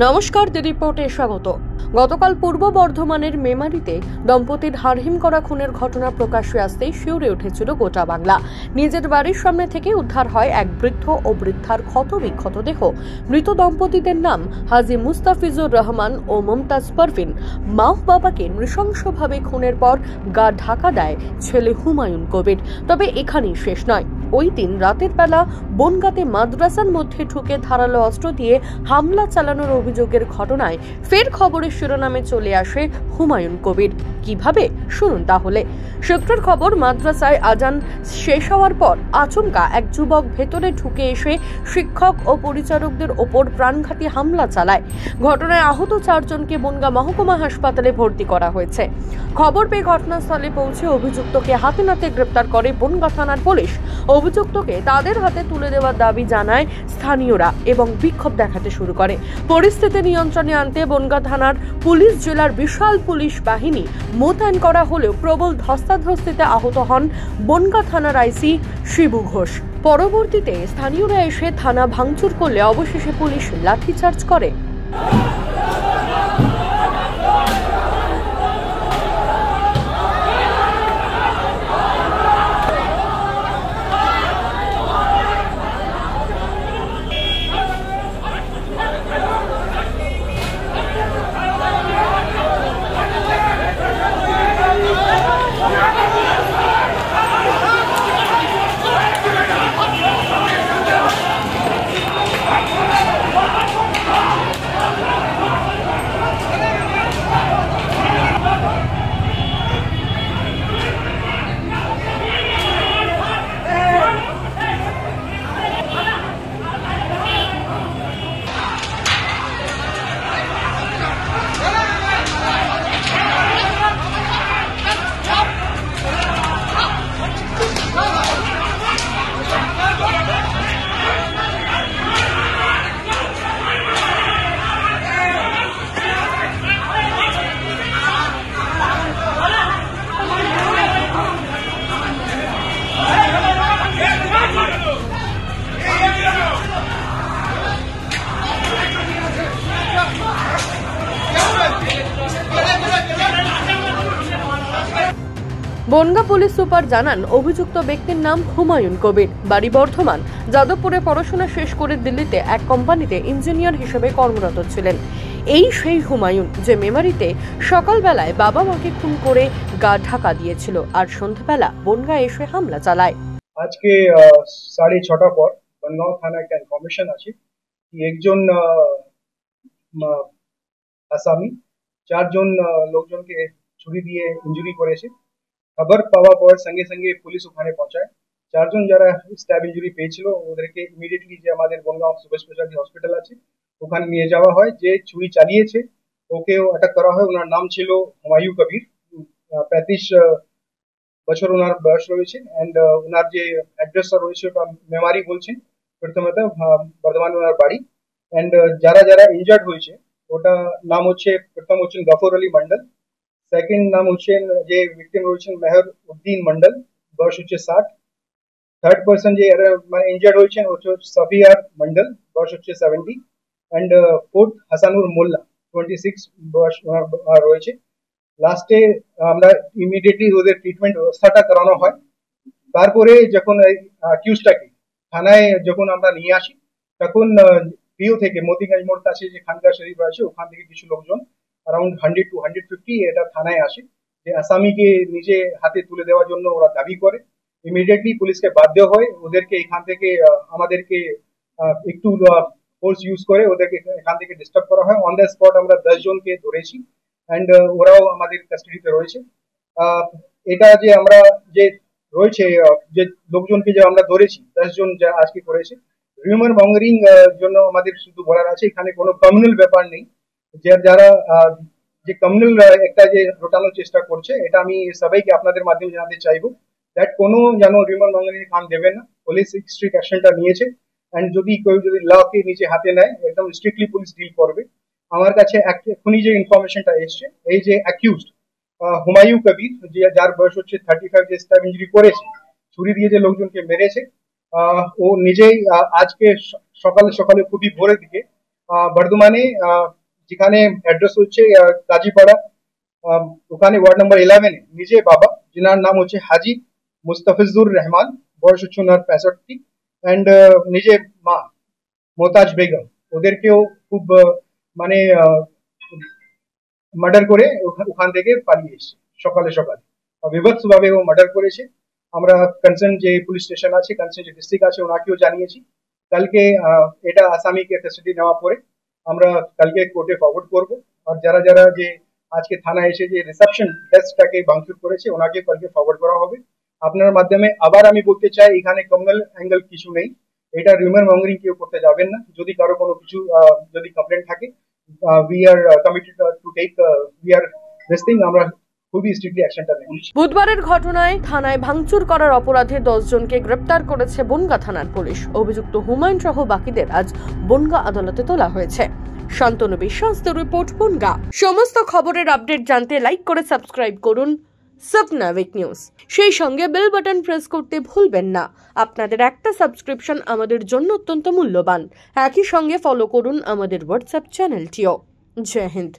নমস্কার, দি রিপোর্টে স্বাগত। গতকাল পূর্ব বর্ধমানের মেমারিতে দম্পতির হাড়হিম করা খুনের ঘটনা প্রকাশ্যে আসতেই শিউরে উঠেছিল গোটা বাংলা। নিজের বাড়ির সামনে থেকে উদ্ধার হয় এক বৃদ্ধ ও বৃদ্ধার ক্ষতবিক্ষত দেহ। মৃত দম্পতিদের নাম হাজী মুস্তাফিজুর রহমান ও মমতাজ পারভিন। মা বাবাকে নৃশংসভাবে খুনের পর গা ঢাকা দেয় ছেলে হুমায়ুন কবির। তবে এখানেই শেষ নয়। ওই দিন রাতের বেলা বনগাঁতে মাদ্রাসার মধ্যে ঢুকে ধারালো অস্ত্র দিয়ে হামলা চালানোর অভিযোগের ঘটনায় ফের খবরের শিরোনামে চলে আসে হুমায়ুন কবির। কিভাবে, শুনুন তাহলে। সূত্রের খবর, মাদ্রাসায় আজান শেষ হওয়ার পর আচমকা এক যুবক ভেতরে ঢুকে এসে শিক্ষক ও পরিচারকদের ওপর প্রাণঘাতী হামলা চালায়। ঘটনায় আহত 4 জনকে বনগাঁ মহকুমা হাসপাতালে ভর্তি করা হয়েছে। খবর পেয়ে ঘটনাস্থলে পৌঁছে অভিযুক্তকে হাতে নাতে গ্রেপ্তার করে বনগাঁ থানার পুলিশ। অভিযুক্তকে তাদের হাতে তুলে দেওয়ার দাবি জানায় স্থানীয়রা এবং বিক্ষোভ দেখাতে শুরু করে। পরিস্থিতি নিয়ন্ত্রণে আনতে বনগাঁ থানার পুলিশ জেলার বিশাল পুলিশ বাহিনী মোতায়েন করা হলেও প্রবল ধস্তাধস্তিতে আহত হন বনগাঁ থানার আইসি শিবু ঘোষ। পরবর্তীতে স্থানীয়রা এসে থানা ভাঙচুর করলে অবশেষে পুলিশ লাঠিচার্জ করে। বনগাঁ পুলিশ সুপার জানান, অভিযুক্ত ব্যক্তির নাম হুমায়ুন কবির, বাড়ি বর্ধমান। যাদবপুরে পড়াশোনা শেষ করে দিল্লিতে এক কোম্পানিতে ইঞ্জিনিয়ার হিসেবে কর্মরত ছিলেন। এই সেই হুমায়ুন যে মেমারিতে সকালবেলায় বাবা মাকে খুন করে গা ঢাকা দিয়েছিল আর সন্ধ্যাবেলা বনগাঁ এসে হামলা চালায়। আজকে 6:30 পর বনগাঁও থানা একটা ইনফরমেশন আছে কি একজন আসামি 4 জন লোকজনকে ছুরি দিয়ে ইনজুরি করেছে। খবর পাওয়ার পর সঙ্গে সঙ্গে পুলিশ ওখানে পৌঁছায়। 4 জন যারা স্ট্যাব ইনজুরি পেয়েছিল ওদেরকে ইমিডিয়েটলি যে আমাদের বনগাঁও সুপার স্পেশালিটি হসপিটাল আছে ওখানে নিয়ে যাওয়া হয়। যে ছুরি চালিয়েছে ওকেও আটক করা হয়। ওনার নাম ছিল হুমায়ুন কবির, 35 বছর ওনার বয়স রয়েছে। অ্যান্ড ওনার যে অ্যাড্রেসটা রয়েছে ওটা মেমারি বলছেন, প্রথমত বর্ধমান ওনার বাড়ি। অ্যান্ড যারা যারা ইনজার্ড হয়েছে ওটা নাম হচ্ছে, প্রথম হচ্ছেন গফর আলী মন্ডল, সেকেন্ড নাম হচ্ছেন যে ভিকটিম রয়েছেন মেহর উদ্দিন মন্ডল, বয়স হচ্ছে 60। থার্ড পার্সন যে মানে ইনজার্ড হয়েছেন হচ্ছে সফিয়ার মন্ডল, বয়স হচ্ছে 70। অ্যান্ড ফোর্থ হাসানুর মোল্লা, 26 বয়স ওনার রয়েছে। লাস্টে আমরা ইমিডিয়েটলি ওদের ট্রিটমেন্ট ব্যবস্থাটা করানো হয়। তারপরে যখন অ্যাকিউজটাকে থানায় যখন আমরা নিয়ে আসি তখন পিও থেকে মতিগঞ্জ মোড় কাছে যে খানকা শরীফ আছে ওখান থেকে কিছু লোকজন অ্যারাউন্ড 100 to 150 এটা থানায় আসে যে আসামিকে নিজে হাতে তুলে দেওয়ার জন্য ওরা দাবি করে। ইমিডিয়েটলি পুলিশকে বাধ্য হয় ওদেরকে এখান থেকে আমাদেরকে একটু ফোর্স ইউজ করে ওদেরকে এখান থেকে ডিস্টার্ব করা হয়। অন দ্য স্পট আমরা 10 জনকে ধরেছি অ্যান্ড ওরাও আমাদের কাস্টাডিতে রয়েছে। এটা যে আমরা যে রয়েছে যে লোকজনকে যে আমরা ধরেছি 10 জন যা আজকে করেছে, রিউমার মঙ্গারিং জন্য আমাদের শুধু বলার আছে এখানে কোনো কমিউনাল ব্যাপার নেই। যারা যে কমিউনাল একটা যে রটানোর চেষ্টা করছে এটা আমি সবাইকে আপনাদের মাধ্যমে জানাতে চাইবো দ্যাট কোনো যেন রিউমার মঙ্গারিং কান দেবে না। পুলিশ স্ট্রিক্ট অ্যাকশনটা নিয়েছে অ্যান্ড যদি কেউ যদি লকে নিজে হাতে নেয় একদম স্ট্রিক্টলি পুলিশ ডিল করবে। আমার কাছে এখনই যে ইনফরমেশনটা এসছে এই যে অ্যাকিউজড হুমায়ুন কবির, যে যার বয়স হচ্ছে 35, যে স্ট্যাব ইনজুরি করেছে, ছুরি দিয়ে যে লোকজনকে মেরেছে, ও নিজেই আজকে সকালে সকালে খুবই ভোরের দিকে বর্ধমানে যেখানে অ্যাড্রেস হচ্ছে কাজীপাড়া, ওখানে ওয়ার্ড নাম্বার 11 নিজে বাবা, যিনার নাম হচ্ছে হাজি মুস্তাফিজুর রহমান, বয়স হচ্ছে ওনার 65, অ্যান্ড নিজে মা মোতাজ বেগম, ওদেরকেও খুব মানে মার্ডার করে ওখান থেকে পালিয়ে এসেছে সকালে সকালে, বিভৎস ভাবে ও মার্ডার করেছে। আমরা কনসার্ন যে পুলিশ স্টেশন আছে, কনসার্ন যে ডিস্ট্রিক্ট আছে, ওনাকেও জানিয়েছি। কালকে এটা আসামিকে কাস্টাডি নেওয়া পরে আমরা কালকে কোর্টে ফরওয়ার্ড করব। আর যারা যারা যে আজকে থানায় এসে যে রিসেপশন ডেস্কটাকে ভাঙচুর করেছে ওনাকে কালকে ফরওয়ার্ড করা হবে। আপনার মাধ্যমে আবার আমি বলতে চাই, এখানে কমিউনাল অ্যাঙ্গেল কিছু নেই, এটা রিউমার মঙ্গরিং কেউ করতে যাবেন না। যদি কারো কোনো কিছু যদি কমপ্লেন থাকে, we are committed to take we are this thing, আমরা খুবই স্ট্রিক্টলি অ্যাকশনটা নেব। বুধবারের ঘটনায় থানায় ভাঙচুর করার অপরাধে 10 জনকে গ্রেপ্তার করেছে বনগাঁ থানার পুলিশ। অভিযুক্ত হুমায়ুন সহ বাকিদের আজ বনগাঁ আদালতে তোলা হয়েছে। শান্তনু বিশ্বাস, দ্য রিপোর্ট, বনগাঁ। সমস্ত খবরের আপডেট জানতে লাইক করে সাবস্ক্রাইব করুন সবনাভিক নিউজ। সেই সঙ্গে বেল বাটন প্রেস করতে ভুলবেন না। আপনাদের একটা সাবস্ক্রিপশন আমাদের জন্য অত্যন্ত মূল্যবান। একই সঙ্গে ফলো করুন আমাদের হোয়াটসঅ্যাপ চ্যানেলটিও। জয় হিন্দ।